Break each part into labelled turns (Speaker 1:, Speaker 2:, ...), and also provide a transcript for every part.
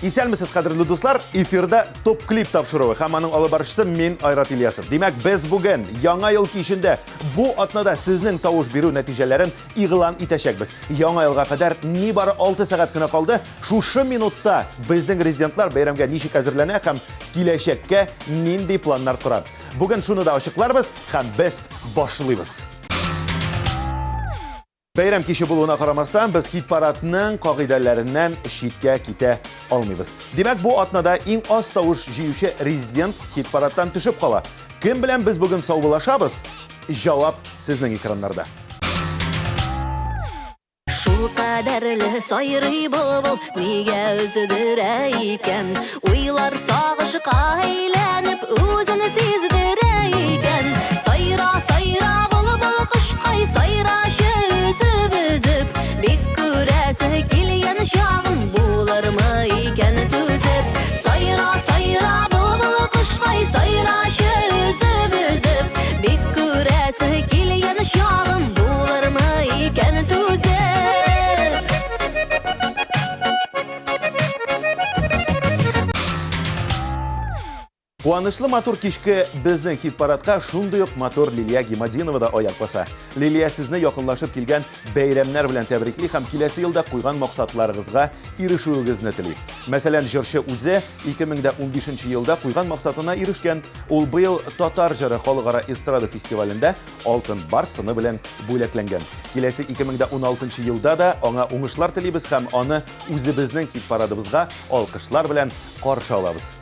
Speaker 1: Исәнмесез, кадерле дуслар, эфирда ТопКлип тапшыруы. Хаманың алып барышчысы мен Айрат Ильясов. Демәк, без бүген яңа ел кичендә бу атнада сезнең тавыш бирү нәтиҗәләрен игълан итәчәкбез. Яңа елга кадәр нибары 6 сәгать кенә калды. Шушы минутта безнең резидентлар бәйрәмгә ничек әзерләнә һәм киләчәккә нинди планнар кора. Бүген шуны да ачыкларбыз һәм без башлыйбыз. Бәйрәм киче булуына карамастан, без хит-парадның кагыйдәләреннән читкә китә алмыйбыз. Демәк, бу атнада иң аз тавыш җыючы резидент хит-парадтан төшеп кала. Кем белән без бүген саубулашабыз? Җавап сезнең экраннарда.
Speaker 2: Шу кадәрле сайрый булбул, нигә үзедерә икән? Уйлар сагышка әйләнеп, үзен сиздерә икән. Сайра, сайра булбул кышкай, сайрашы үзеп, бик күрәсе килгән чагым булырмы икән түзеп. Сайра, сайра булбул кышкай, сайрашы үзеп, бик күрәсе килгән чагым булырмы икән түзеп.
Speaker 1: Куанычлы матур кичке безнең хит-парадка шундый ук матур Лилия Гимадинова да аяк баса. Лилия, сезне якынлашып килгән бәйрәмнәр белән тәбрикли һәм киләсе елда куйган максатларыгызга ирешүегезне тели. Мәсәлән, җырчы үзе 2015 елда куйган максатына ирешкән. Ул быел ТАТАР җыры халыкара эстрада фестивалендә алтын бар сыны белән бүләкләнгән. Киләсе 2016 елда да аңа уңышлар телибез һәм аны үзебезнең хит-парадыбызга алкышлар белән каршы алабыз.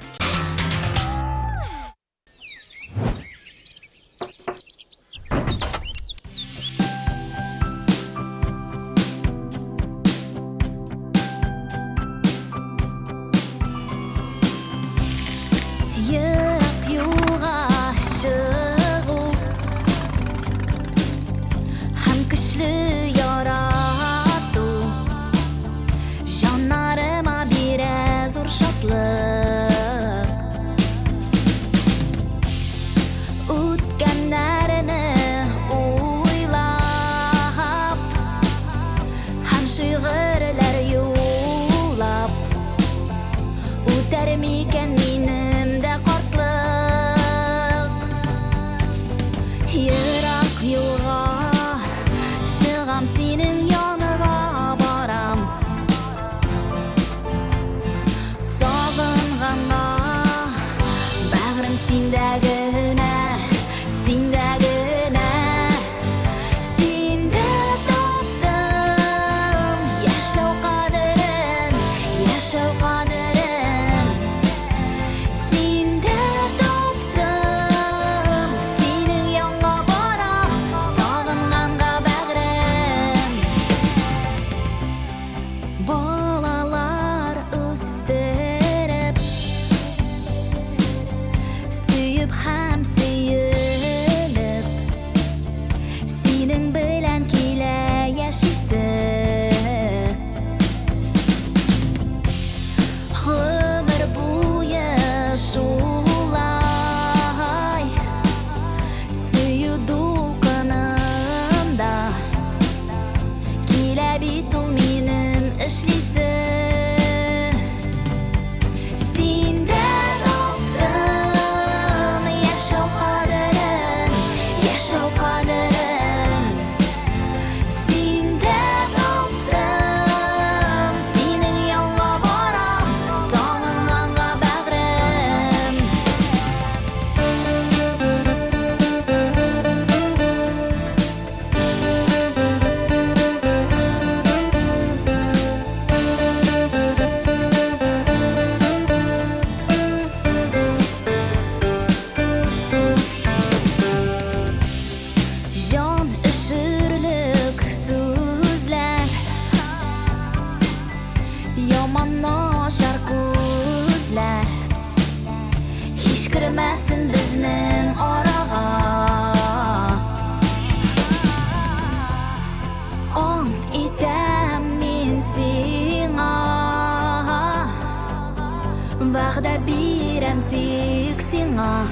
Speaker 2: Vaqda birəm tük sina,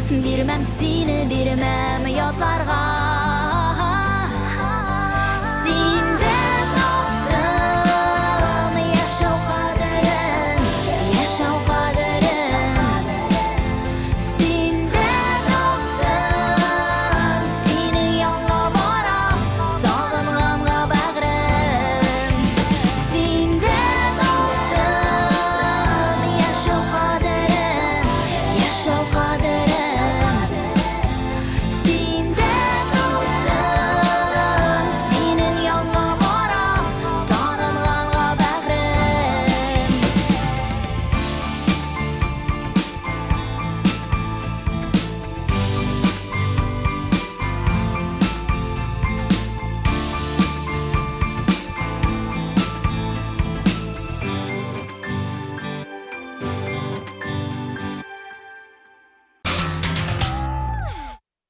Speaker 2: birməm seni, birməm yadlarga. Sində tapdım yaşau qadərə.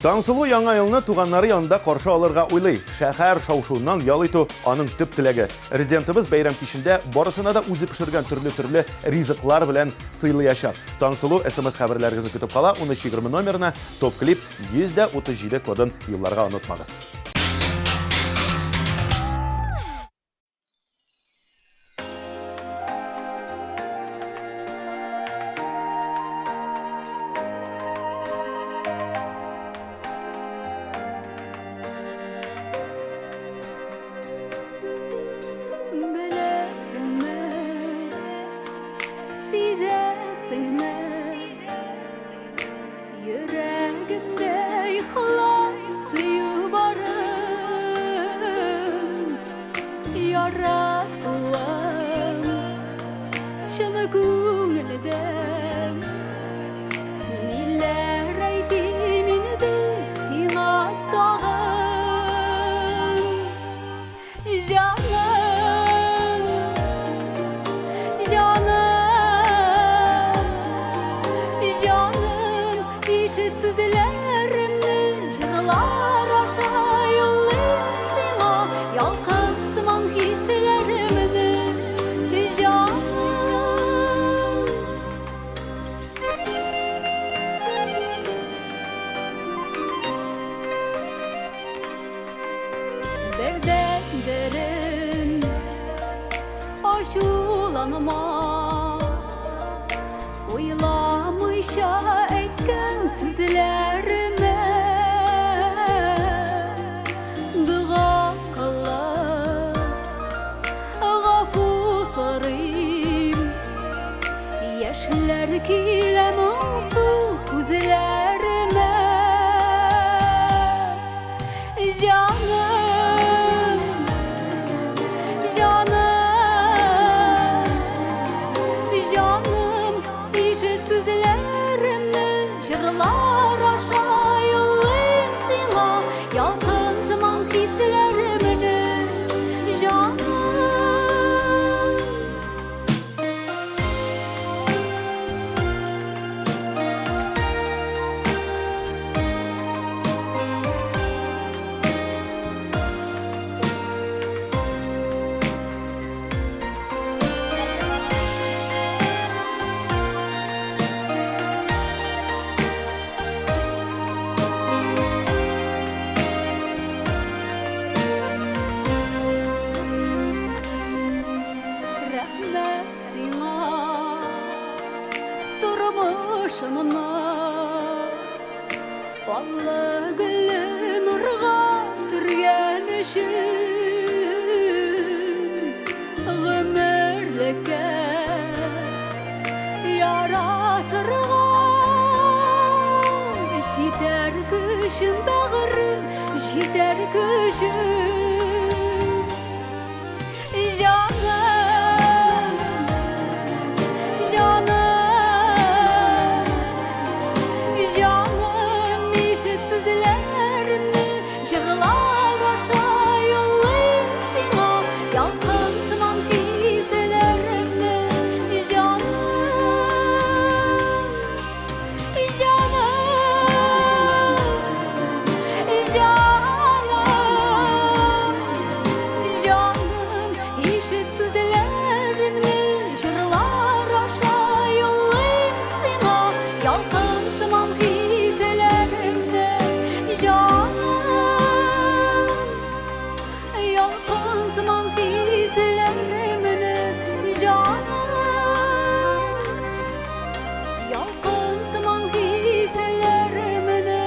Speaker 1: Таңсылу яңа елны туганнары янында каршы алырга уйлый. Шәһәр шау-шуыннан ял итү аның төп теләге. Резидентыбыз бәйрәм кичендә барысына да үзе пешергән төрле ризыклар белән сыйлаячак. Таңсылу SMS хәбәрләрегезне көтеп кала, 1320 номерына ТопКлип 137 кодын юлларга онытмагыз.
Speaker 2: Yüreğimde ihlas suyu barım Yaratılan şını gönülden Niller aydimin de sinatağım Canım, canım işit sözlerimni jırlar aşağı yollayasın o yalqansıman hislerimni canım derden derin aşulanma Uylamışa etken sözlerime Dığa kala Gafu sarayım Yaşlar kilemin su gözlerime Canım, canım, canım işit sözlerimni jırlar aşağı yollayasın o yalqın zaman hislerimni canım Rahmet sana durmuşumna Ballı gülü nurga türgen üçün Ömürlükке yaratırgan Jiter güçüm bağırım, jiter güçüm Canım, canım, canım işit sözlerimni jırlar aşağı yollayasın o yalqansıman hislerimni canım, canım, işit sözlerimni jırlar aşağı yollayasın o yalqansıman hislerimni canım, yalqansıman hislerimni canım, yalqansıman hislerimni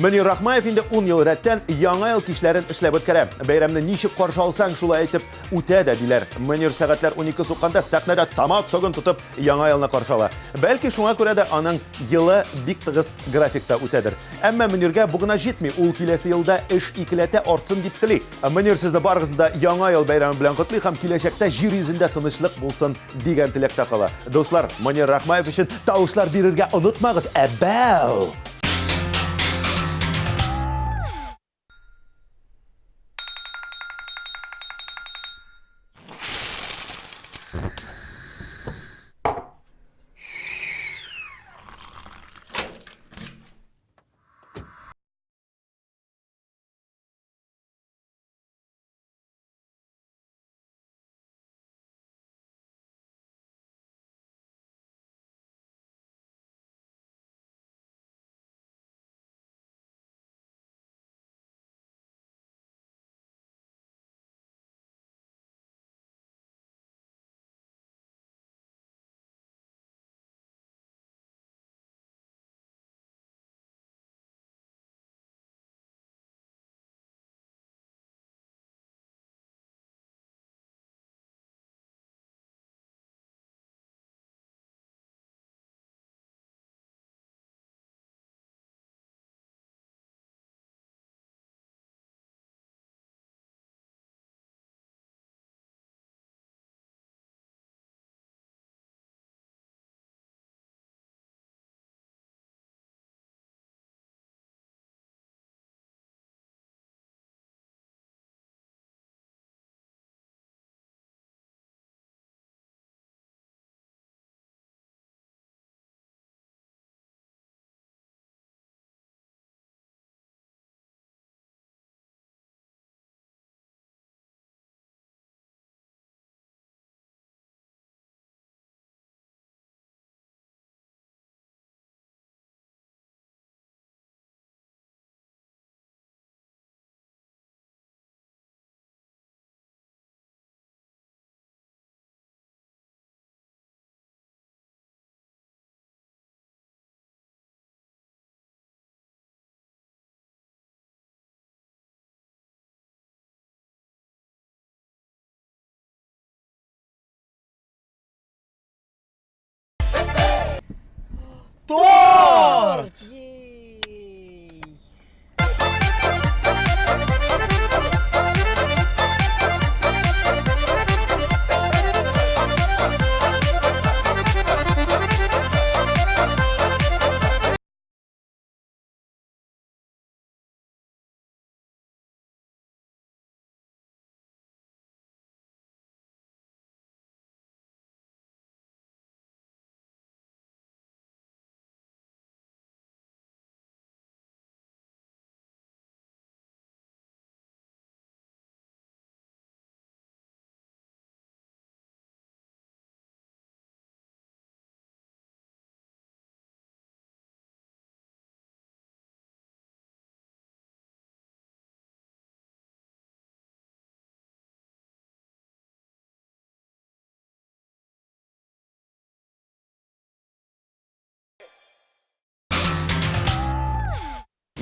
Speaker 1: Мөнир Рахмаев инде 10 ел рәттән яңа ел кичләрен эшләп үткәрә. Бәйрәмне ничек каршы алсаң, шулай әйтеп үтә дә диләр. Мөнир сәгатьләр 12 сукканда сәхнәдә тамак согын тотып яңа елны каршы ала. Бәлки шуңа күрә дә аның елы бик тыгыз графикта үтәдер. Әмма Мөниргә бу гына җитми, ул киләсе елда эш икеләтә артсын дип тели. Мөнир сезне барыгызны да яңа ел бәйрәме белән котлый һәм киләчәктә җир йөзендә тынычлык булсын дигән теләктә кала. Дуслар, Мөнир Рахмаев өчен тавышлар бирергә онытмагыз. Әбәү!
Speaker 3: Торт!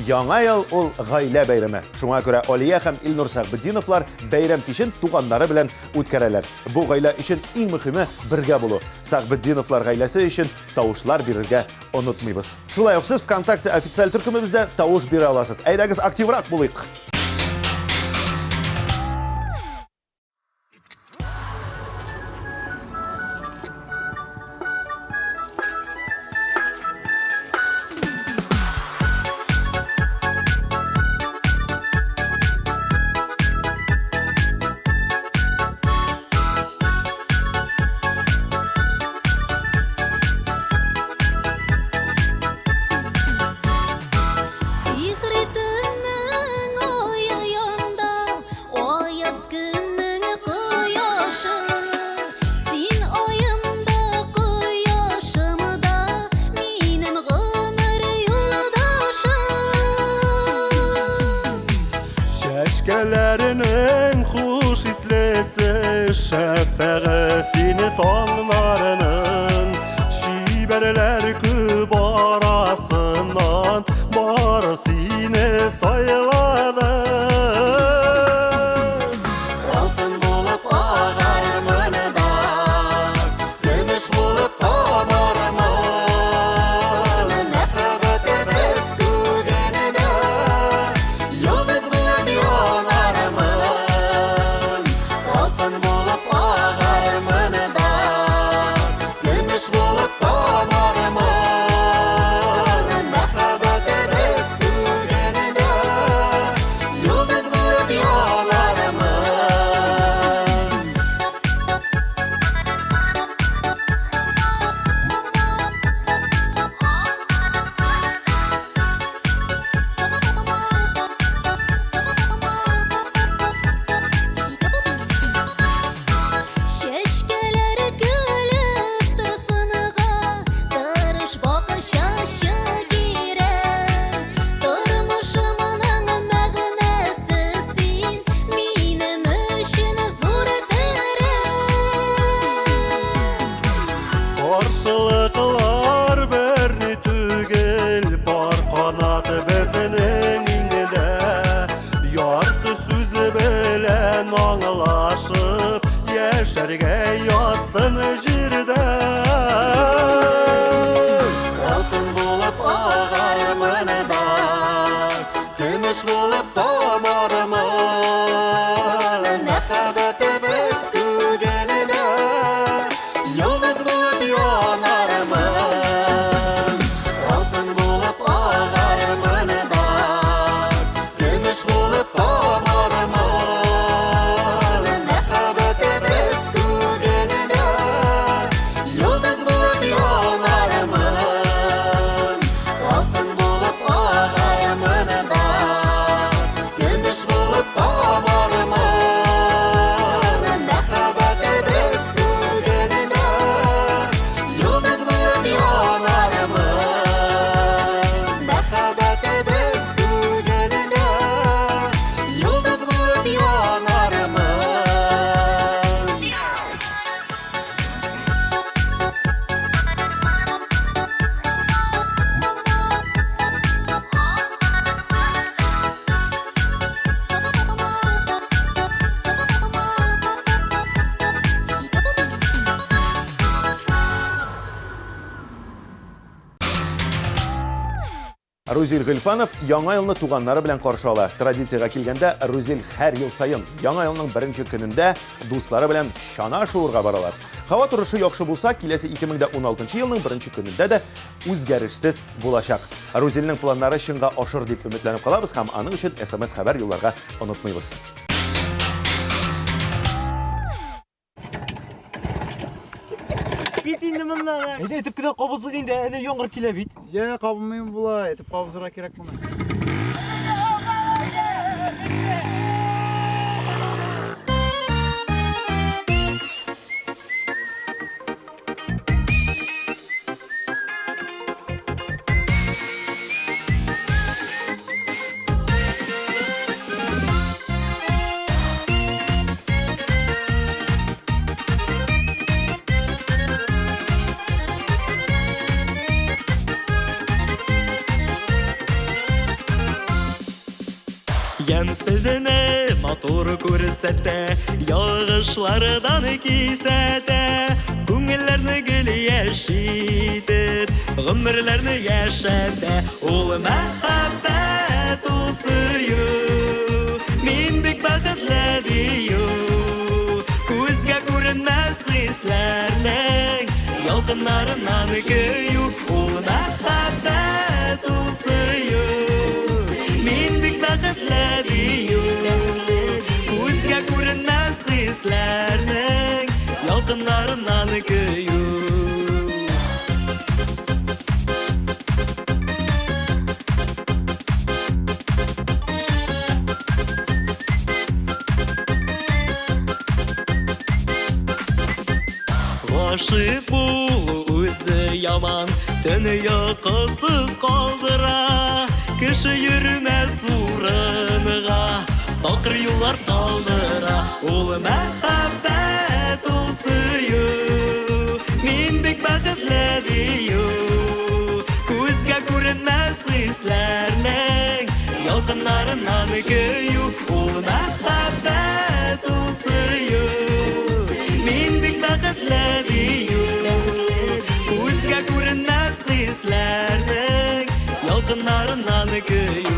Speaker 1: Яңа ел ул гаилә бәйрәме. Шуңа күрә Алия һәм Илнур Сәгъбетдиновлар бәйрәм кичен туганнары белән үткәрәләр. Бу гаилә өчен иң мөһиме бергә булу. Сәгъбетдиновлар гаиләсе өчен тавышлар бирергә онытмыйбыз. Шулай ук сез ВКонтакте официаль төркемебездә тавыш бирә аласыз. Әйдәгез активрак булыйк.
Speaker 2: Сихри төннең аяянда, аяз көннең кояшы. Син аемда, кояшымда, минем гомер юлдашым.
Speaker 3: Шәшкәләренең хуш ислесе, шәфәгъсине таңнарының, шибәрләр күп арасыннан, бары сине белән аңлашып яшәргә язсын җирдә. Алтын булып агармын да, көмеш булып тамармын. Мәхәббәтебез күгәнендә, йолдыз булып янармын. Алтын булып агармын да, көмеш булып тамармын. Мәхәббәтебез күгәнендә, йолдыз булып янармын. Алтын булып агармын да, көмеш булып тамармын. Мәхәббәтебез күгәнендә, йолдыз булып янармын. Мәхәббәтебез күгәнендә, йолдыз булып янармын.
Speaker 1: Рузил Гыйльфанов яңа елны туганнары белән каршы ала. Традициягә килгәндә, Рузил һәр ел сайын яңа елның беренче көнендә дуслары белән чана шуырга баралар. Һава торышы яхшы булса, киләсе 2016 елның беренче көнендә дә үзгәрешсез булачак. Рузилнең планнары чынга ашыр дип өметләнеп калабыз һәм аның өчен SMS хәбәр юлларга онытмыйбыз.
Speaker 4: Кит инде моннан.
Speaker 5: Әйдә, әйтеп кенә кабызык инде, әнә яңгыр килә бит.
Speaker 4: Я кабылмыйм була, әйтеп кабызырга кирәк моны.
Speaker 3: Ямсызыны матур күрсәтә, ягышлардан кисәтә, күңелләрне гөл яшитеп, гомерләрне яшәтә. Ул мәхәббәт, ул сөю, мин бик бәхетле дию. Күзгә күренмәс хисләрнең ялкыннарыннан көю. Ул мәхәббәт, ул сөю, мин бик бәхетле дию. Күзгә күренмәс хисләрнең ялкыннарыннан көю. Гашык булу үзе яман, төне йокысыз калдыра. Кеше йөрмәс урынга, такыр юллар салдыра. Ул мәхәббәт, ул сөю, мин бик бәхетле дию. Күзгә күренмәс хисләрнең ялкыннарыннан көю. Ул мәхәббәт, ул сөю, мин бик бәхетле дию. Күзгә күренмәс хисләрнең ялкыннарыннан көю.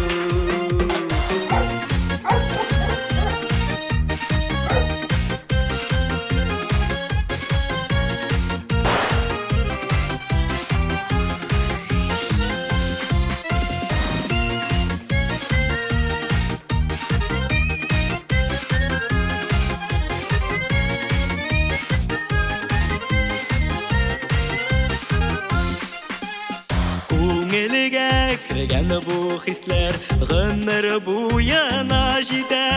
Speaker 3: Күңелгә кергән бу хисләр гомер буена җитә.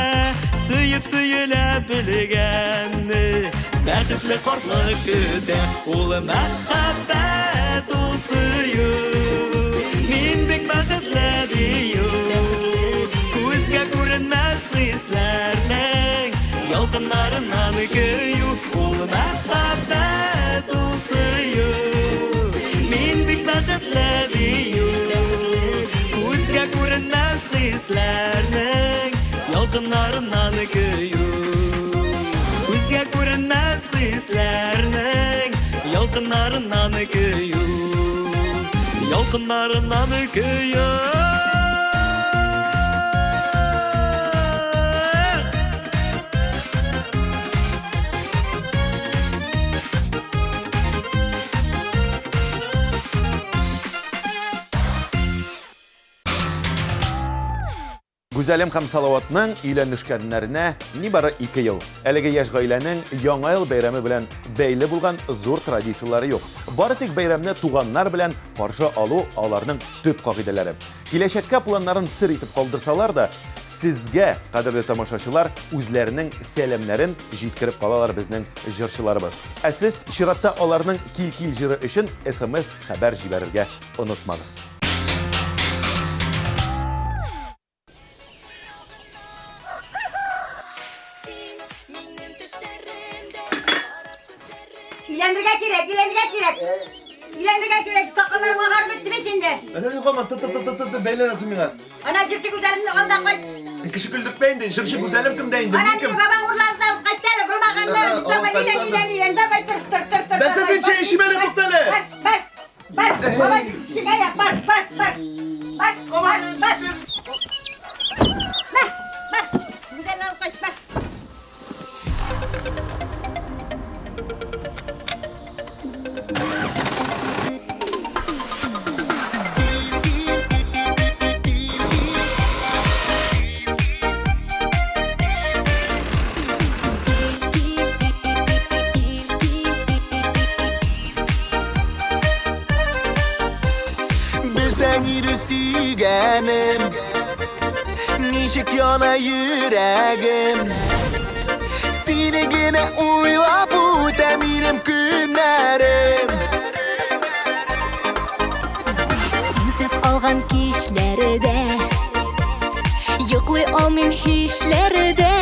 Speaker 3: Сөеп сөелә белгәнне бәхетле картлык көтә. Ул мәхәббәт, ул сөю, мин бик бәхетле дию. Күзгә күренмәс хисләрнең ялкыннарыннан көю. Ул мәхәббәт, ул сөю, мин бик бәхетле дию. Күзгә күренмәс хисләрнең ялкыннарыннан көю. hislerinin yalqınlarından kıyı Yalqınlarından kıyı
Speaker 1: Güзәлем һәм Салаватның өйләнешкәннәренә нибары 2 ел. Әлеге яшь гаиләнең яңа ел бәйрәме белән бәйле булган зур традициялары юк. Бары тик бәйрәмне туганнар белән каршы алу аларның төп кагыйдәләре. Киләчәккә планнарын сер итеп калдырсалар да, сезгә, кадерле тамашачылар, үзләренең сәламнәрен җиткереп калалар безнең җырчыларыбыз. Ә сез чиратта аларның кил-кил җыры өчен SMS хәбәр җибәрергә онытмагыз.
Speaker 6: İlendirge kirek. Takılar vakar bitti mi şimdi?
Speaker 7: Öyle yok ama tı beyler mı?
Speaker 6: Ana cırcı güzelimde kaldı koy.
Speaker 7: Kişi güldürtmeyin de, şırşı güzelim kim deyin de.
Speaker 6: Ana bir baban urlansam kaçtalı bulmakanlar. Tamam ilen. Tamam tır.
Speaker 7: Ben sizin şey işi böyle tuttalı.
Speaker 6: Bak. Baba çıkaya bak. Bak. Güzel ol kaç bak.
Speaker 3: Sügenim Nişik yana yüreğim Siligine uyla bu temirim günlerim
Speaker 2: Sensiz algan kişlerde Yoklay almayım hiçlerde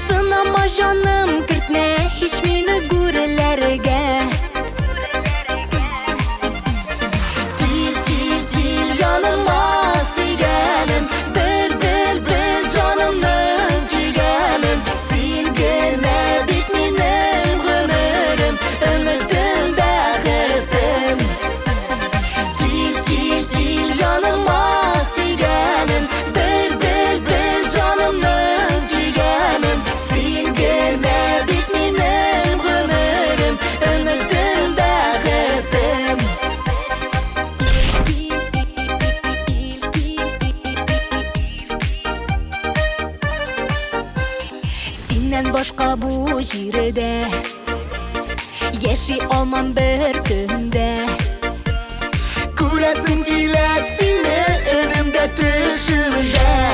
Speaker 2: Sınama canım kırtme hiç meni gürlerge Yanıma sigenim Bil canımın kigenim Sin gene bitminim ömürüm Ümidim bəxirdim Kil yanıma sigenim Bil canımın kigenim Sin gene bitminim ömürüm Ümidim bəxirdim Senden başka bu jirede Yaşay olmam bir günde
Speaker 3: Kurasım gilesini önümde düşümde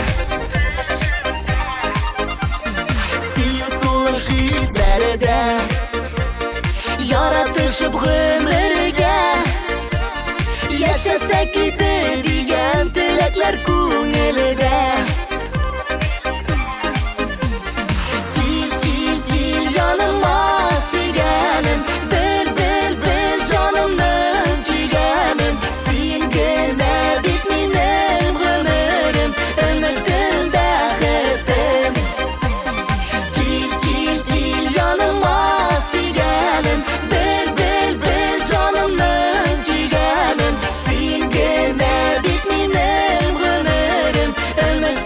Speaker 3: Siyutulur hizlerde Yaratışıp gümlerge Yaşasak idi diyen tilekler kunelide Yanıma sigenim Bil canımın kigenim Sin gene bitminim ömürüm Ümidim bəxirdim Kil yanıma sigenim Bil canımın kigenim Sin gene bitminim ömürüm Ümidim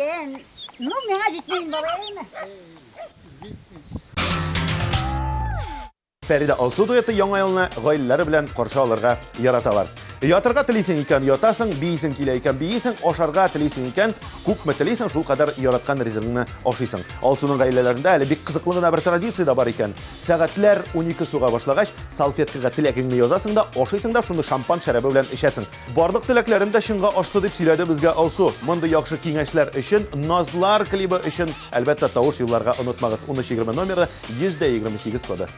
Speaker 6: ekan. Ну, menga yetmeyin babayım.
Speaker 1: Feride Alsu dueti яңа елны гаиләләре белән каршы алырга яраталар. Ятырга телисең икән ятасың, бийсең килә икән бийсең, ашарга телисең икән, күпме телисең шул кадәр яраткан ризыгыңны ашыйсың. Алсуның гаиләләрендә әле бик кызыклы гына бер традиция да бар икән. Сәгатьләр 12 суга башлагач, салфеткага теләгеңне язасың да, ашыйсың да, шуны шампан шәрабы белән эчәсең. Барлык теләкләрем дә чынга ашты дип сөйләде безгә Алсу. Мондый яхшы киңәшләр өчен, Назлар клибы өчен, әлбәттә тавыш юлларга онытмагыз. 1320 номеры 128 коды.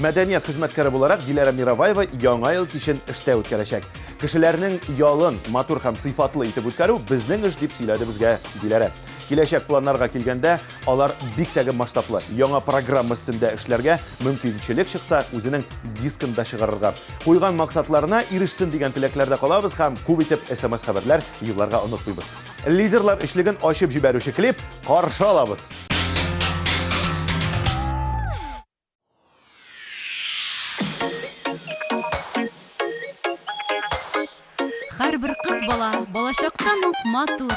Speaker 1: Мәдәният хезмәткәре буларак Диләрә Мироваева яңа ел кичен эштә үткәрәчәк. Кешеләрнең ялын матур һәм сыйфатлы итеп үткәрү безнең эш дип сөйләде безгә Диләрә. Киләчәк планнарга килгәндә, алар бик тәге масштаблы. Яңа программа өстендә эшләргә мөмкинчелек чыкса, үзенең дискын да чыгарырга. Куйган максатларына ирешсен дигән теләкләрдә калабыз һәм күп итеп SMS хәбәрләр юлларга онытмыйбыз. Лидерлар эшлеген ачып җибәрүче клип каршы алабыз.
Speaker 8: Һәрбер кыз бала балачактан ук матур,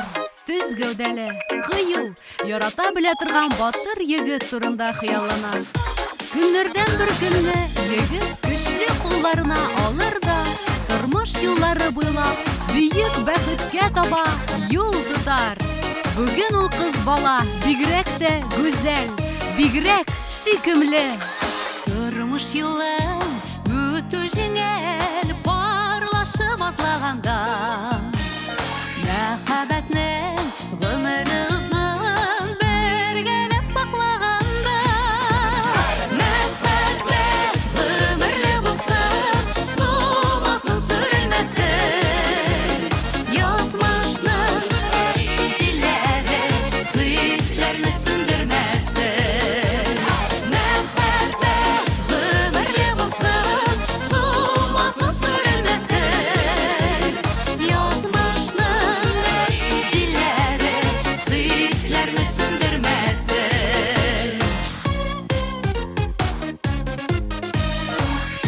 Speaker 8: төз гәүдәле, кыю, ярата белә торган батыр егет турында хыяллана. Көннәрдән бер көнне егет көчле кулларына алыр да тормыш юллары буйлап бөек бәхеткә таба юл тотар. Бүген ул кыз бала бигрәк тә гүзәл, бигрәк сөйкемле. Тормыш юлын үтү җиңел, парлашып атлаганда. Мәхәббәтнең гомере узын бергәләп саклаганда. Мәхәббәт гомерле булсын, сулмасын, сүрелмәсен. Язмышның шишеләре хисләрне сүндермәсен. Мәхәббәт гомерле булсын, сулмасын, сүрелмәсен. Язмышның шишеләре хисләрне сүндермәсен.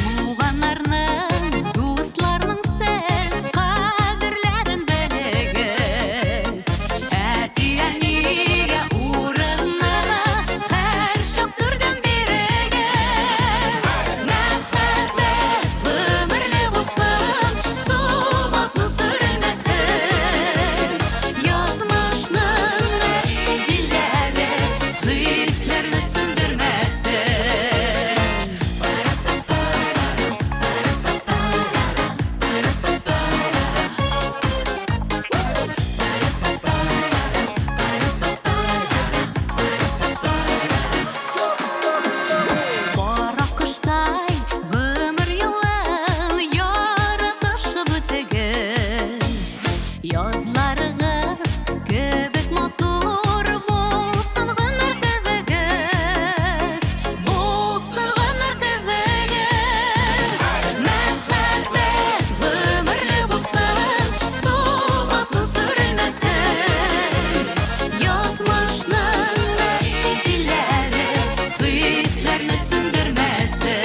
Speaker 8: Туганнарның, дусларның сез кадерләрен белегез. Әти-әнигә урынны һәр чак түрдән бирегез. Мәхәббәт гомерле булсын, сулмасын, сүрелмәсен. Язмышның шишеләре хисләрне сүндермәсен. Бара кыштай гомер юлын яратышып үтегез. Язларыгыз кебек матур булсын гомер көзегез. Булсын гомер көзегез. Мәхәббәт гомерле булсын, сулмасын, сүрелмәсен. Язмышның шишеләре хисләрне сүндермәсен.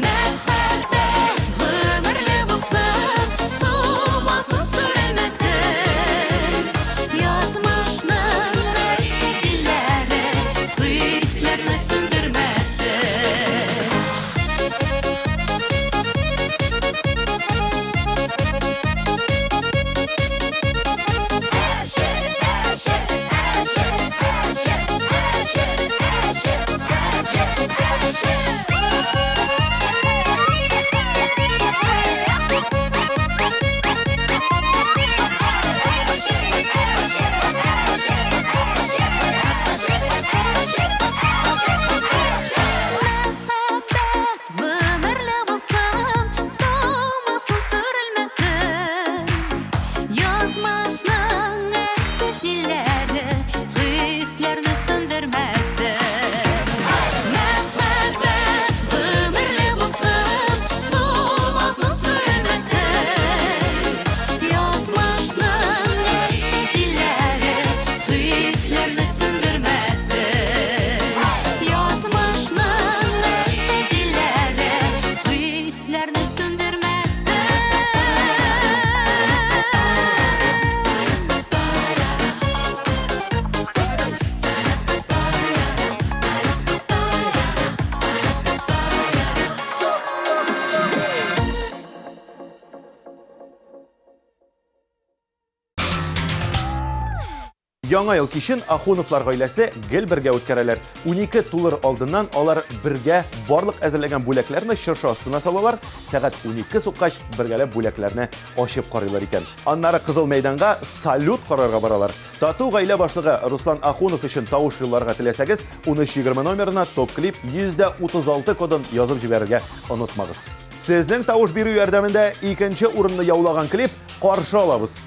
Speaker 8: Мәхәббәт гомерле булсын, сулмасын, сүрелмәсен. Язмышның шишеләре хисләрне сүндермәсен. Мәхәббәт гомерле булсын, сулмасын, сүрелмәсен. Язмышның шишеләре хисләрне сүндермәсен. Мәхәббәт гомерле булсын, сулмасын, сүрелмәсен. Язмышның шишеләре хисләрне сүндермәсен. Язмышның шишеләре хисләрне сүндермәсен.
Speaker 1: Яңа ел кичен Ахуновлар гаиләсе гел бергә үткәрәләр. 12 тулыр алдыннан алар бергә барлык әзерләгән бүләкләрне чыршы астына салалар. Сәгать 12 суккач бергәләп бүләкләрне ачып карыйлар икән. Аннары Кызыл мәйданга салют карарга баралар. Тату гаилә башлыгы Руслан Ахунов өчен тавыш юлларга теләсәгез, 1320 номерына ТопКлип 136 кодын язып җибәрергә онытмагыз. Сезнең тавыш бирү ярдәмендә икенче урынны яулаган клип каршы алабыз.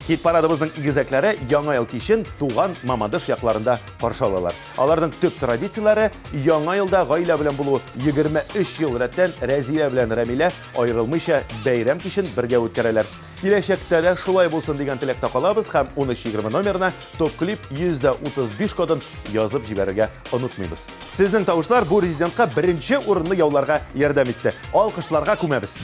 Speaker 1: Хит парадыбызның игезәкләре яңа ел кичен туган Мамадыш якларында каршы алалар. Аларның төп традицияләре яңа елда гаилә белән булу, 23 ел рәттән Рәзилә белән Рәмилә аерылмыйча бәйрәм кичен бергә үткәрәләр. Киләчәктә дә шулай булсын дигән теләктә калабыз һәм 1320 номерына ТопКлип 135 кодын язып җибәрергә онытмыйбыз. Сезнең тавышлар бу резидентка беренче урынны яуларга ярдәм итте. Алкышларга күмәбез.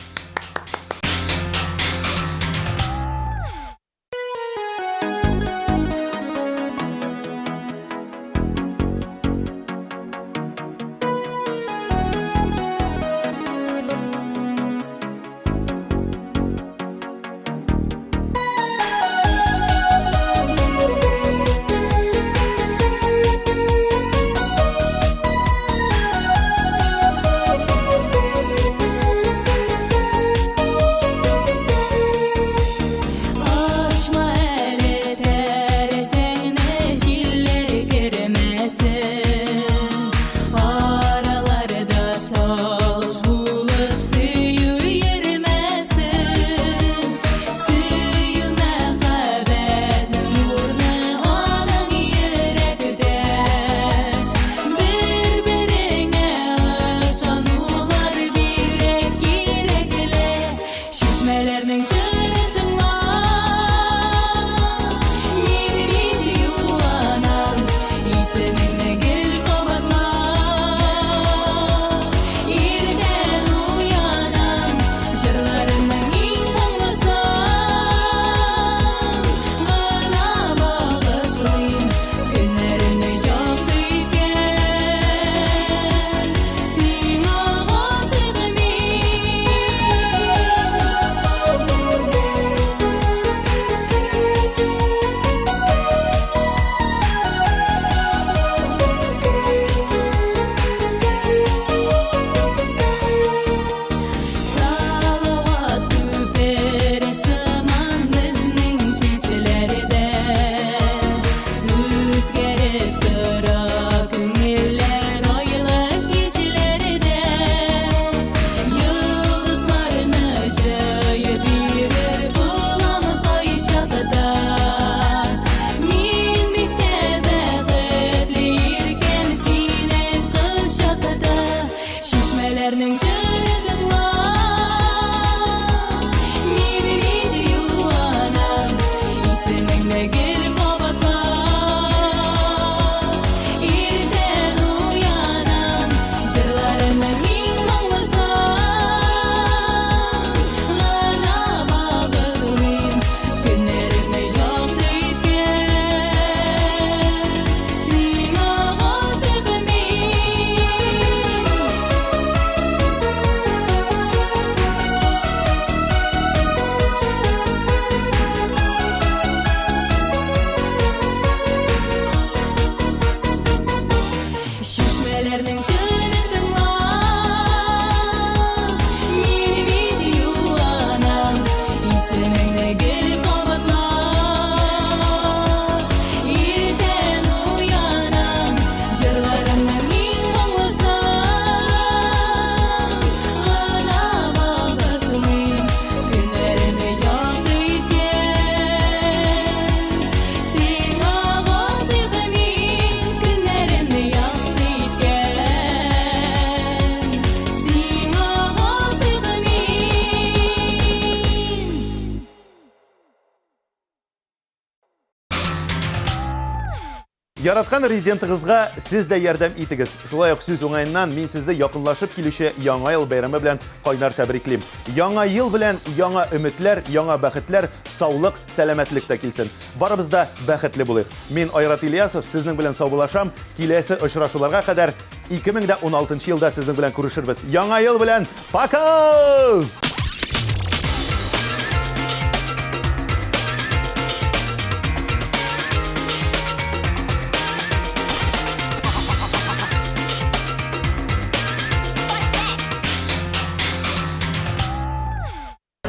Speaker 1: Яраткан резидентыгызга сез дә ярдәм итегез. Шулай ук сүз уңаеннан мин сезне якынлашып килүче яңа ел бәйрәме белән кайнар тәбриклим. Яңа ел белән яңа өметләр, яңа бәхетләр, саулык, сәламәтлек тә килсен. Барыбыз да бәхетле булыйк. Мин Айрат Ильясов сезнең белән саубулашам. Киләсе очрашуларга кадәр 2016 елда сезнең белән күрешербез. Яңа ел белән пока!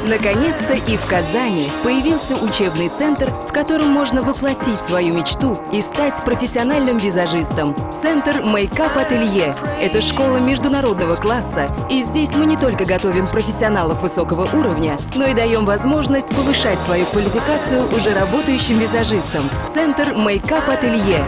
Speaker 9: Наконец-то и в Казани появился учебный центр, в котором можно воплотить свою мечту и стать профессиональным визажистом. Центр Мейкап-ателье – это школа международного класса, и здесь мы не только готовим профессионалов высокого уровня, но и даем возможность повышать свою квалификацию уже работающим визажистам. Центр Мейкап-ателье.